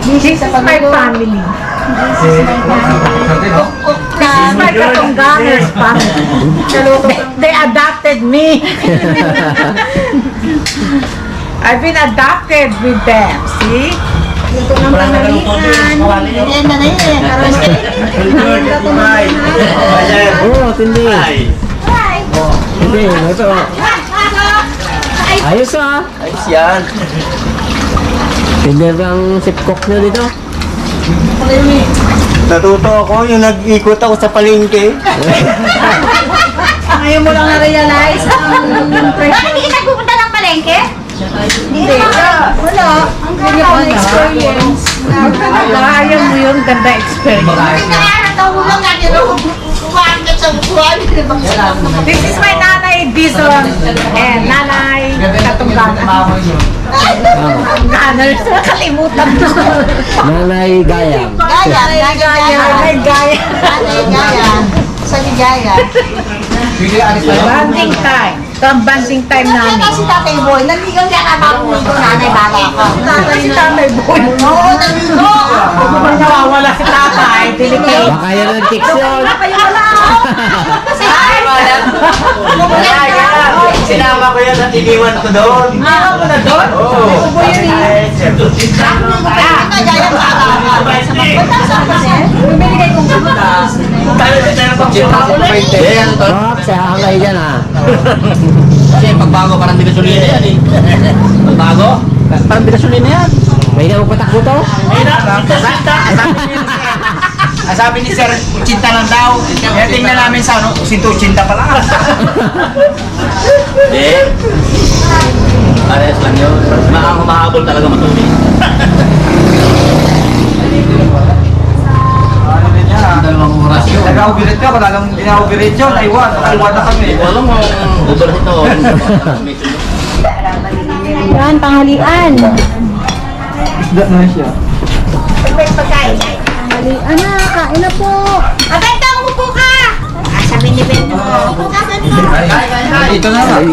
This is my family. This is my Katongganers family. They adopted me. I've been adopted with them. See? Ito ng pangalian. Merienda na yun. Oo, tindi. Hindi, ito. Ayos ah. Ayos yan. Tindi ang sipkok nyo dito. Natuto ako yung nag-ikot ako sa palengke. Ngayon mo lang na-realize ang Bakit hindi ka nagpupunta ng palengke? Hindi. Wala. Ang ganda ng experience. Ayaw mo yun, ganda experience. Kaya natahulong natin ako. Kuhaan ka sa buwan. This is my nanay Dizon and nanay Katongganan. Katongganers. Nakalimutan ko. Nanay Gayam. Gaya. Nanay Gaya. Gaya. Sa Ligaya. Banding time. Ito ang banding time Kaya namin. kasi Tatay Boy, naligaw niya na ako nito nanay bala ko. Si Tatay Boy. Oo, naligaw. Kung nawawala si Tatay, delicate. Baka yan ang tiks yun. Sinama ko yan at iniwan ko doon. Ano mo na doon? Oo. Gaya bala ko. Sa kasi, bumili kong gamot. Hop, sa hangay dyan ah. Kasi pagbago parang di gasolina yan eh. Pagbago, parang di gasolina yan. May na patakbo to? Sabi ni Sir, 80 lang daw. Kaya tingnan namin sa ano, 180 pala. Eh? Parehas lang yun. Mahabol talaga matuloy. Dalawang oras yun. Nag-overheat ka, wala lang hindi na-overheat yun. Aywan, nakaiwan na kami. Wala mo, overheat to. Yan, tanghalian. Isda na siya. May pagkain. Tanghalian na, kain na po. Abenta, umupo ka! Sabi ni Ben mo, umupo ka, Ben mo. Dito na lang.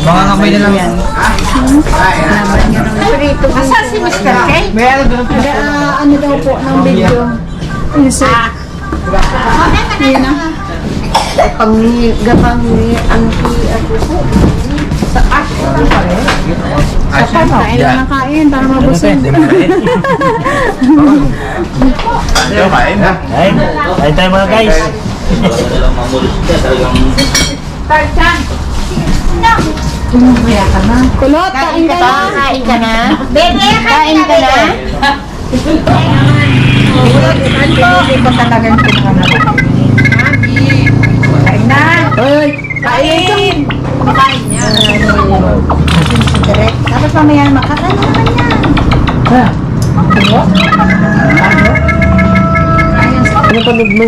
Mga kamay na lang yan. Asan si Mr. K? Meron doon. Ano daw po ng video. Isa. Yun na. Gapangi ang ako po. Kain lang ng kain para mabusog. Kain na. Kain tayo mga guys. Dalawang mamulit ka talagang... Kulot, kain ka na. Kain ka na? Bebe, Kain ka na. Hindi ko talagang pinangalan. Kain na. Ay! Kain! Kain niya. Tapos mamaya makakain na naman yan. Ano panog mo?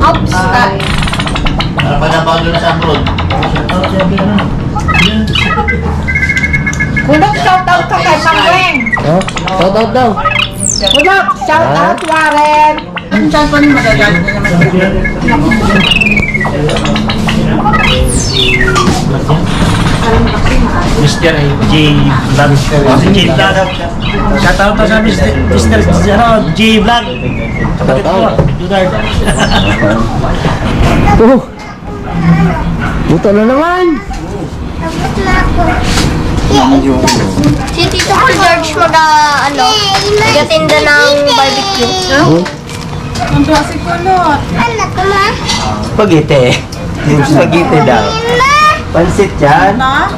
Oops. Para pa nabago na sa abroad. Kulot, shout out ka kay Pangweng. Oh, shout out daw. Kulot, shout out Warren. Ang cellphone mo magagamit na naman. Mr. J. Vlog. Si J. Vlog. Shoutout pa sa Mr. J. Vlog. Shout out. Dudard. Oh! Buto na naman! Si Tito ko George magatinda ng barbecue. Oh, Ang klase kulot. Spaghetti. Yung spaghetti daw. Pansit yan. Na?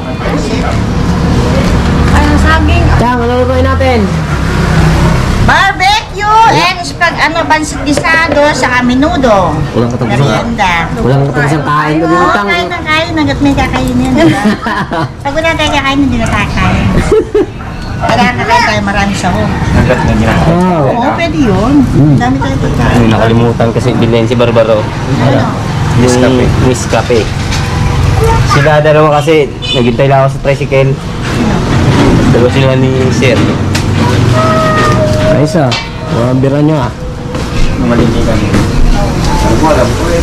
Ay, ang saging. Chang, ano lutuin natin? Barbecue and bansit disado sa minudo. Walang katapos ang Merienda. Walang katapos ang kain ko dito, Oo, Tang. kain na kain. Hanggat may kakainin. Diba? Pag wala tayo kakain, hindi na tayo kain. Kailangan kakain tayo marami sa home. Hanggat na ginagawa. Wow! Oo, pwede yun. Dami tayo pagkain. Nakalimutan kasi bilhin si Barbaro. Ano? Miss Cafe. Miss Cafe. Sila dalawa kasi, naghintay lang ako sa tricycle. Dalawa sila ni Sir. Ayos ah. Mga bira nyo ah. Malinigan. Ano ko alam ko eh.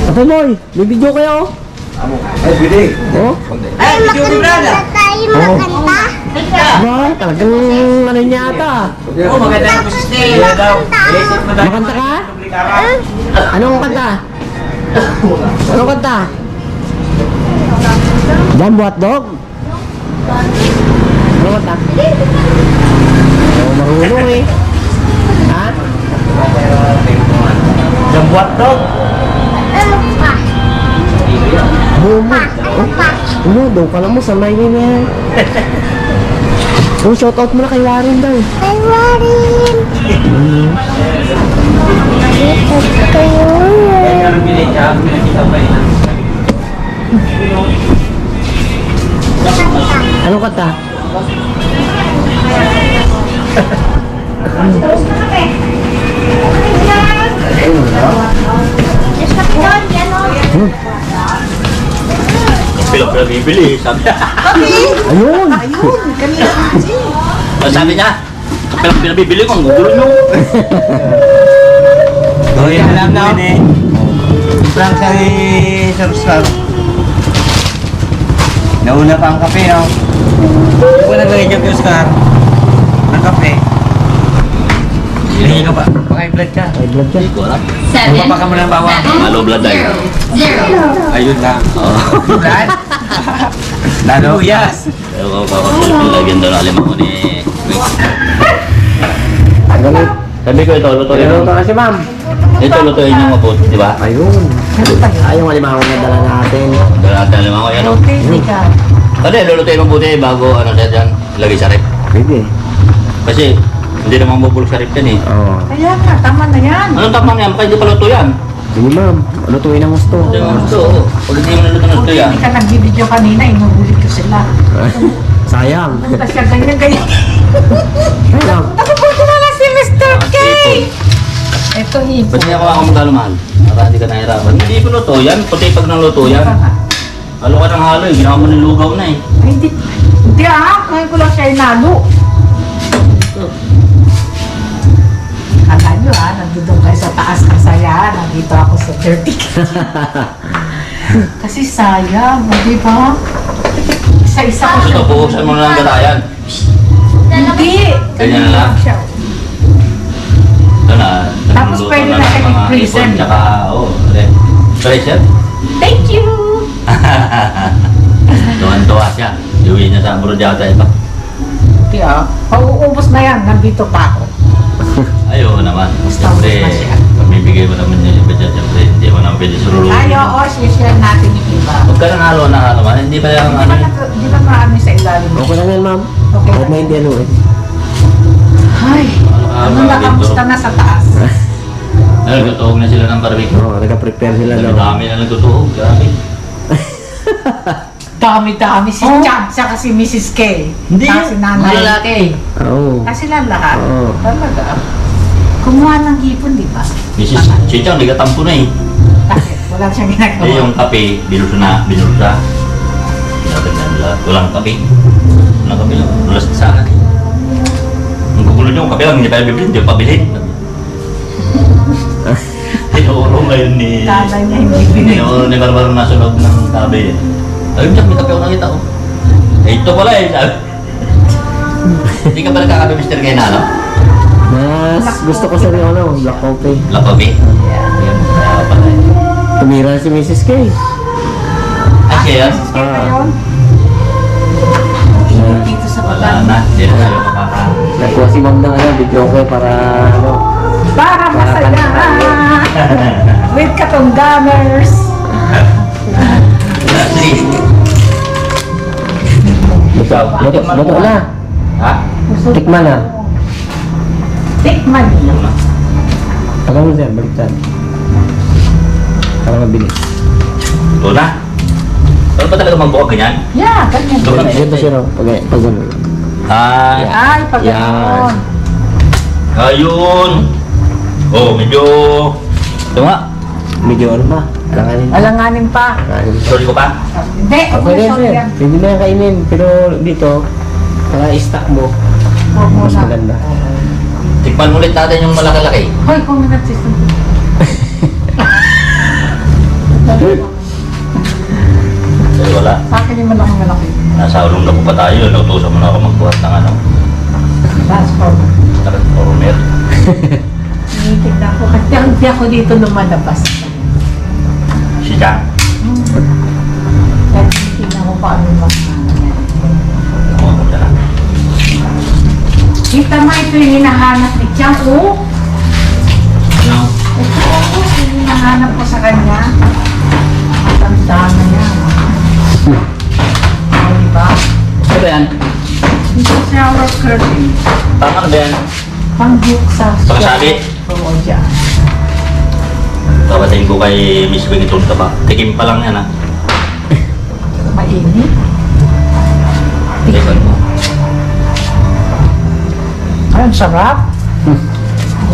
Ate boy, may video kayo? Ay, bilig. Oh? Ay, makulit na tayo Oo. Kanta. Ba, talagang ano niya ata. Oh, maganda yung sister. Makanta ka? Anong kanta? Anong kanta? Jumbo hotdog? Anong kanta? Oh, marunong eh. Ha? Jumbo hotdog. Homo. Ano, daw ka lang mo, sanay yun eh. Oh, shoutout mo na kay Warren daw. Ay, Warin. Kayo. Anong kanta? Pila-pila bibili, sabi niya. Ayun! Sabi niya, pila-pila bibili ko, ang gugulo nyo. Oh, yan alam na. Frank sa Sir Star. Nauna pa ang kape, no? Hindi ko nag-i-job yung Star. Ang kape. Hindi ka pa. Paka-blood ka. Ay, blood ka. Hindi ko alam. Magpapaka mo ng bawang. Malo blood ay. Ayun lang. Blood? Lalo? Yes. Pero kung lagyan daw na alimang ko ni Rick. Ganun. Sabi ko ito, lutuin Pero mo. ito kasi ma'am. Ito, lutuin yung mabuti, di ba? Ayun. Ay, yung alimango na dala natin. Dala natin alimang ko, yan o. Kasi lulutuin mabuti bago ano siya dyan, ilagay sa rep. Pwede. Kasi hindi naman bubulok sa rep yan eh. Oo. Kaya nga, tama na yan. Anong tama niyan? Baka hindi pa luto yan. Sige ma'am. Lutuin ang gusto. Hindi mo gusto, oo. Pag hindi mo naluto ng luto Buti yan. hindi ka nag-video kanina, inubulit ko sila. Sayang. Punta siya ganyan. Sayang. Nakapunta na lang si Mr. K! Ito, hipo. Ba't niya ako magkano mahal? Para hindi ka nahirapan. Hindi ko luto yan. Puti pag nang luto yan. Halo ka ng halo eh. Ginawa mo ng lugaw na eh. Ay, hindi ngayon ko lang siya inalo. Kala nyo nandun kayo sa taas ng saya, nandito ako sa 30. Kasi sayang, di ba? Isa-isa ko siya. Ito, bubuksan mo na ng gatayan. Hindi! Ganyan na lang. siya. Ito na. Tapos nagluto pwede na ng siya mga i-freezer. ipon, Tsaka, fresh yan. Thank you! Tuwan-tuwa siya. Iuwi niya sa Brodjata ito. Hindi pauubos na yan, nandito pa ako. Ayaw naman. Basta Siyempre, ubos na siya. pamibigay mo naman niya yung budget. Siyempre, hindi mo naman pwede surulungin. Ay, oo, share natin yung iba. Huwag ka nang halo na halo man. Hindi pa yung ano. Di ba marami sa ilalim? Okay lang yan ma'am. Okay. Kahit na hindi ano eh. Ay, ano na, kamusta na sa taas? Nagtutuhog na sila ng barbecue. Oo, nag-prepare sila daw. Dami na nagtutuhog. Grabe. Dami-dami. Si Chad, saka si Mrs. K. Hindi. Saka si Nanay. Mga lalaki. Oo. Kasi lang lahat. Oo. Talaga. Kumuha ng hipon, di ba? Mrs. Chichang, hindi ka tampo na eh. Bakit? Wala siyang ginagawa. Eh, yung kape, binulsa na, binulsa. Pinatagnan nila. Walang kape. Walang kape lang. Walang sa akin. Ang gugulo niyo, kape lang, hindi pa bibili, hindi pa bilhin. Tinuuro ngayon ni... Nanay niya hindi binigay. Tinuuro ni Barbaro na sunog ng kape eh. Ayun, Jack, may kape ako nakita ko. Eh, ito pala eh, sabi. Hindi ka pala kakape, Mr. Kainano? Mas gusto ko sa rin ano, black coffee. Black coffee? Ayun, kaya pala eh. Tumira na si Mrs. K. Ay, siya yan? Ngayon, dito sa Wala baba. na, hindi na tayo makaka... Nakuha si ma'am ng ano, video ko para ano. Para masaya! With katunggamers! Lastly. Bato na. Ha? Tikman na. Tikman niyo. Tagal mo dyan, baliktad. Para mabilis. Ito na. Ano ba talaga magbuka ganyan? Yeah, ganyan. Ito na. Ganito siya no, pag ano. Ay. Ay, pag Yan. gano'n. Ayun. Oh, medyo... Ito nga. Medyo ano pa, alanganin. Alanganin pa. Alanganin. Sorry ko pa. Hindi, Okay din sorry sir, yan. pwede na yan kainin. Pero dito, para i-stack mo, Huwag mo mas na. maganda. Tikman ulit natin yung malaki-laki. Hoy, kung nagsisend. Ay, wala. Sa akin yung malaki-malaki. Nasa ulong na po pa tayo, nautusan mo na ako magbuhat ng ano, Passport. transformer. Tinitignan ko. Kasi hindi ako dito lumalabas. Si Jack. Kaya tinitignan ko pa ano mga. Ako ako dyan. Kita mo, ito yung hinahanap ni Chang. Oh! Ano? Ito, yung hinahanap ko sa kanya. Matanda na yan. Oh, diba? Ano ba yan? Ito shower curtain. Tama ka ba yan? Pang-book sa... Pangsabi? Oo, dyan. Papatayin ko kay Miss Wing itong taba. Tikim pa lang yan ha. Mainit. Tikim mo. Ay, ang sarap.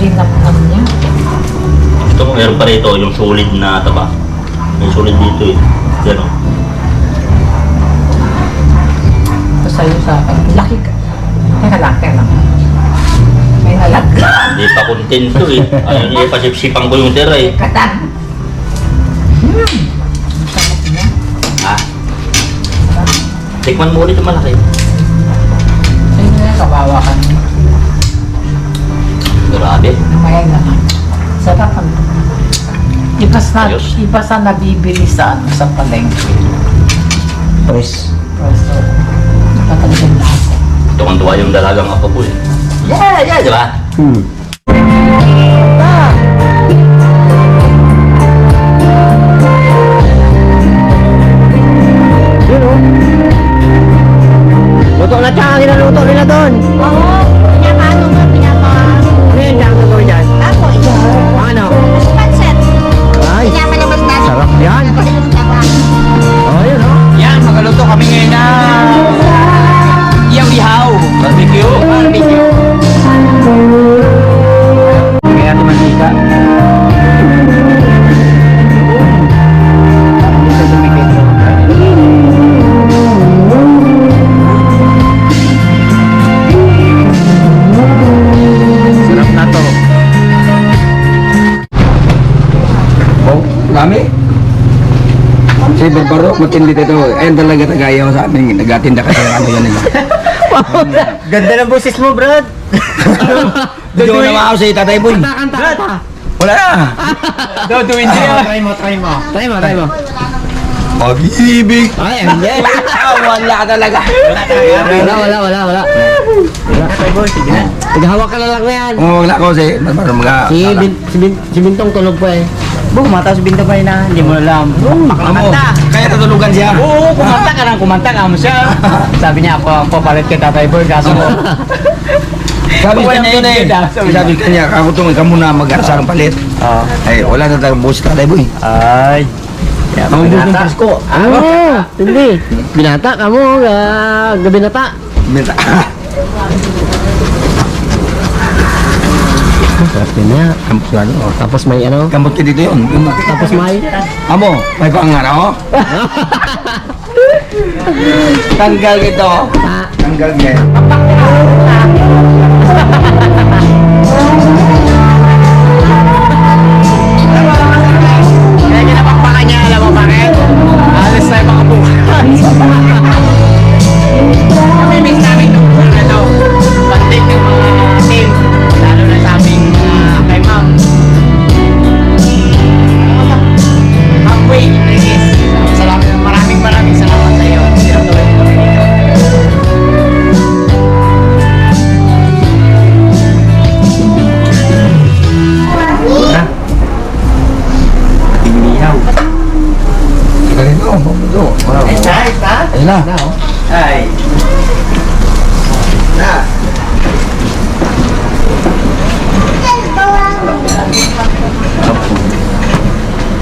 Linap-nap niya. Ito mo, meron pa rito yung solid na taba. May solid dito eh. Yan o. Ito sa'yo sa akin. Laki ka. Teka lang, teka lang. May nalagla. Hindi pa kontento eh. Ayaw niya ipasipsipan ko yung tira eh. Katan. Ang sarap niya. Ha? Tikman mo ulit yung malaki. Sa'yo na kawawa ka niya. Grabe. Namaya naman. Sarap ang... Ayos. Iba sa nabibili sa ano, sa palengke. Pwes. So, iba talaga yung lasa. Tuwang-tuwa yung dalagang apo ko eh. Yeah, yeah, di ba? Yun o. Luto na tsaka, ginaluto nila doon. Oo, pinapano ba, Ano yun, tsaka gagawin dyan? Ako, ito. Ano? Mas pansit. Ay, Pinapalabas natin. sarap yan. Napakilong taba. Oh, yun o. Yan, magaluto kami ngayon na ihaw-ihaw. Barbecue. Barbecue. Kaya ito mantika. Hindi siya dumikit. Sarap na to. Oh, dami. Si Barbaro, matindi dito. Ayun talaga tagayaw sa amin. Nagatinda kasi ano yan. Ganda ng boses mo, Brad. Hindi ko na maaw sa Tatay Boy. Kanta pa. Wala na. Dodoin siya. Try mo. Try mo. Pag-ibig. Ay, hindi. Wala talaga. Wala. Sige na. Naghawak ka na lang na yan. Kung wala ko si Barbaro mga... Si Bintong tulog pa eh. Bung, mata si Bintong pa na. Hindi mo alam. Bung, Amo, kaya natulugan siya. Oo, kumanta ka mo siya. Sabi niya ako palit kay Tatay Boy kaso Sabi niya yun eh. Sabi kanya, ako tumay ka muna mag-arasang palit. Oo. Ay, wala na talagang buhos si Tatay Boy. Ay. Ang buhos ng Pasko. Hindi. Binata ka mo, gabi nata. Minta. Sarap din niya. Tapos may ano? Kamot ka dito yun. Tapos may... Amo, may pangano. Tanggal ito. Tanggal yan. Kaya kinapakpakan niya, alam mo bakit? Alis tayo mga bukas. Namimiss namin nung ano, panding ng mga team. Lalo na sa aming kay Ma'am. Ma'am Wayne Enriquez. Maraming salamat sa iyo. Sinutuloy mo kami dito. Inihaw. Ganito, ito. Ayun na. Ay.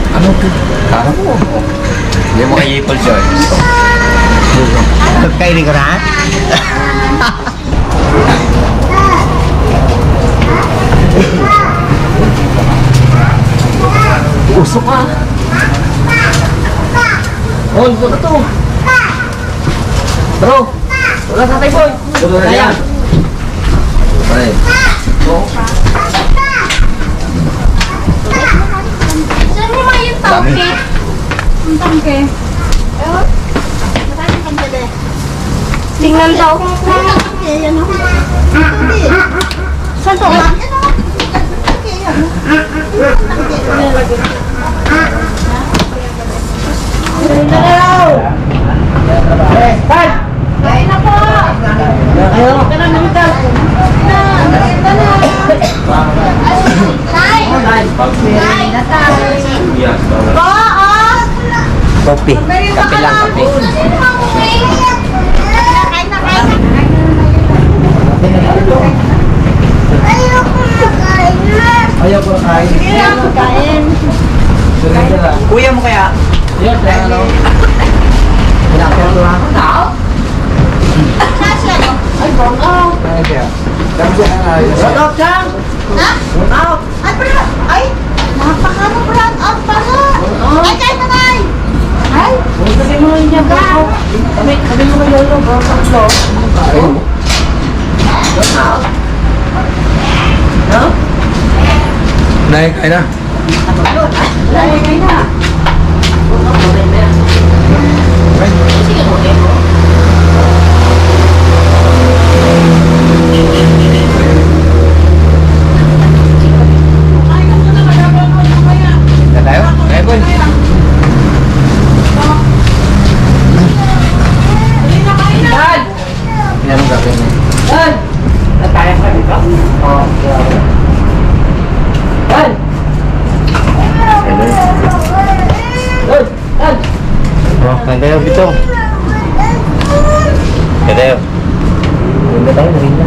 Ano ito? Kara mo. Hindi mo kayo ipol siya. Kainin ko na? Usok ka. Oh, ito na to. Bro, wala sa Tatay Boy. Kaya. Ay. Saan mo mga yung Dami. tangke? Ang tangke. Ewan. Maraming kang dali. Tingnan daw. Ayan o. Saan to? Kain na po. Kopi. Kape lang, kape. Ayaw ko kain. Kuya mo kaya? Ay, kaya. Stop, Chang! Ay, napakano brown out pala. Ay, kain na kain. Ay, Sabi mo niya ba? Sabi mo yung lolo, bro, tatlo. Naik, kain na. Kain na. Na tayo? Kaya boy. Dad! Yan ang gagawin mo. Dad! Nataya ka dito? Oo. Dad! Dad! Dad! Oh, kain tayo, Bitong. Kain tayo. Hindi tayo, narinda.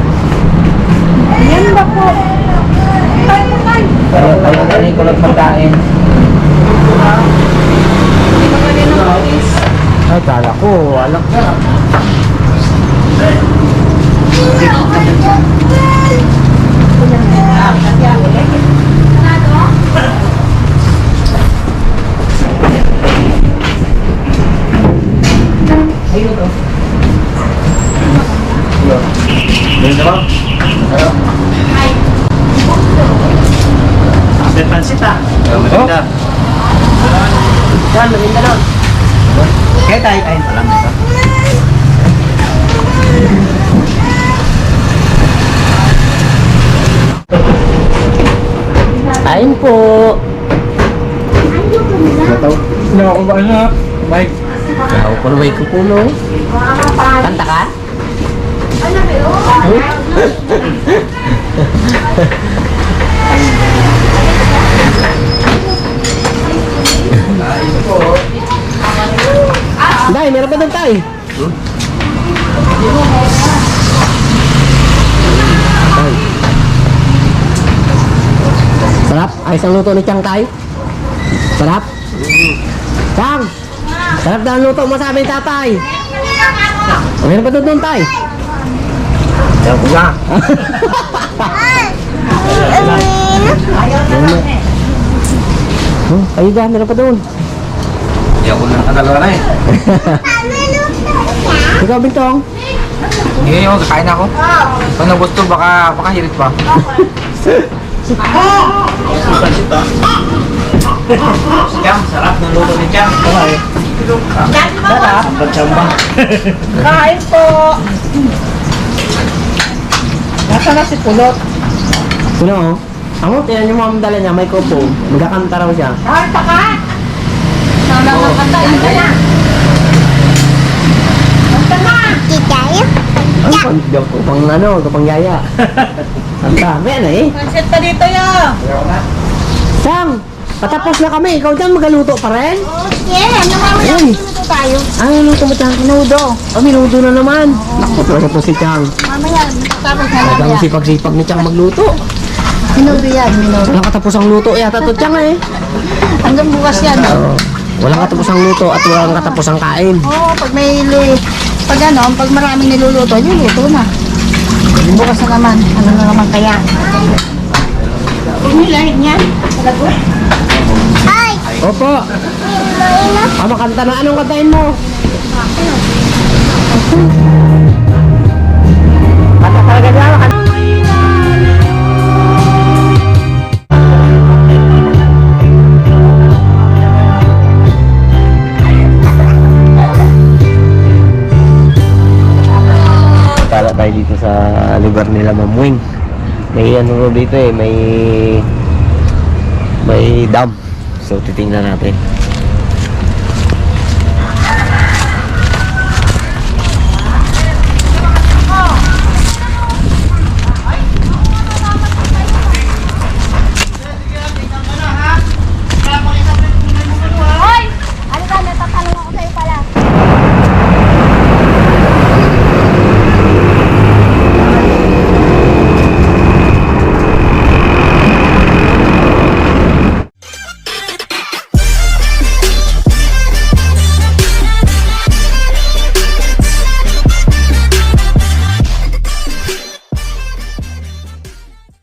Yan ba po? Kaya ko lang magkain. Ay, kala ko, alam ka. Ganun na ba? May pansit ah. Maganda. Dad, marinda lang. Kaya tayo, ay, alam mo. Kain po. No, kung ba na, Mike. Ako po may kukulo. Kanta ka? Dai, meron pa doon tayo. Sarap? Ayos ang luto ni Chang Tay? Sarap? Chang! Sarap na ang luto mo sa aming tatay. Meron pa doon tay? Yan ko na. Kayo dyan, meron pa doon. Hindi ako na nakadalawa na eh. Ikaw, Bintong. Hindi ngayon, kakain ako. Pag nagusto, baka hirit pa. Pansit ah. Chang, sarap ng luto ni Chang. Sarap. Pagtsamba. Kain po. Nasaan na si Kulot? Kuno, ako, tiyan yung mga dala niya, may kupo. Magkakanta raw siya. kanta ka. Sana makanta ka na. Kanta na. Kikaya. Ang pang ano, pang yaya. Kanta, may ano eh. Pansit pa dito yo. Sang, patapos na kami. Ikaw dyan magaluto pa rin? Oh, sige. Namamaya Ay. dito tayo. Ano luto mo dyan? Minudo. Minudo na naman. Naku, talaga po si Chang. Mamaya, tapos na Talagang mamaya. sipag-sipag ni Chang magluto. Minudo yan, minudo. Walang katapos ang luto yata to Chang eh. Hanggang bukas yan. Oo. Walang katapos ang luto at walang katapos ang kain. Oo, pag may pag ano, pag maraming niluluto, yun, luto na. Bukas na naman. Ano na naman kaya? Yung lahit niya? Talagot? Ay! Opo. Makanta na. Anong kantahin mo? Kanta talaga dyan. gala tayo dito sa lugar nila Ma'am Wing. May ano dito may dam. So titingnan natin.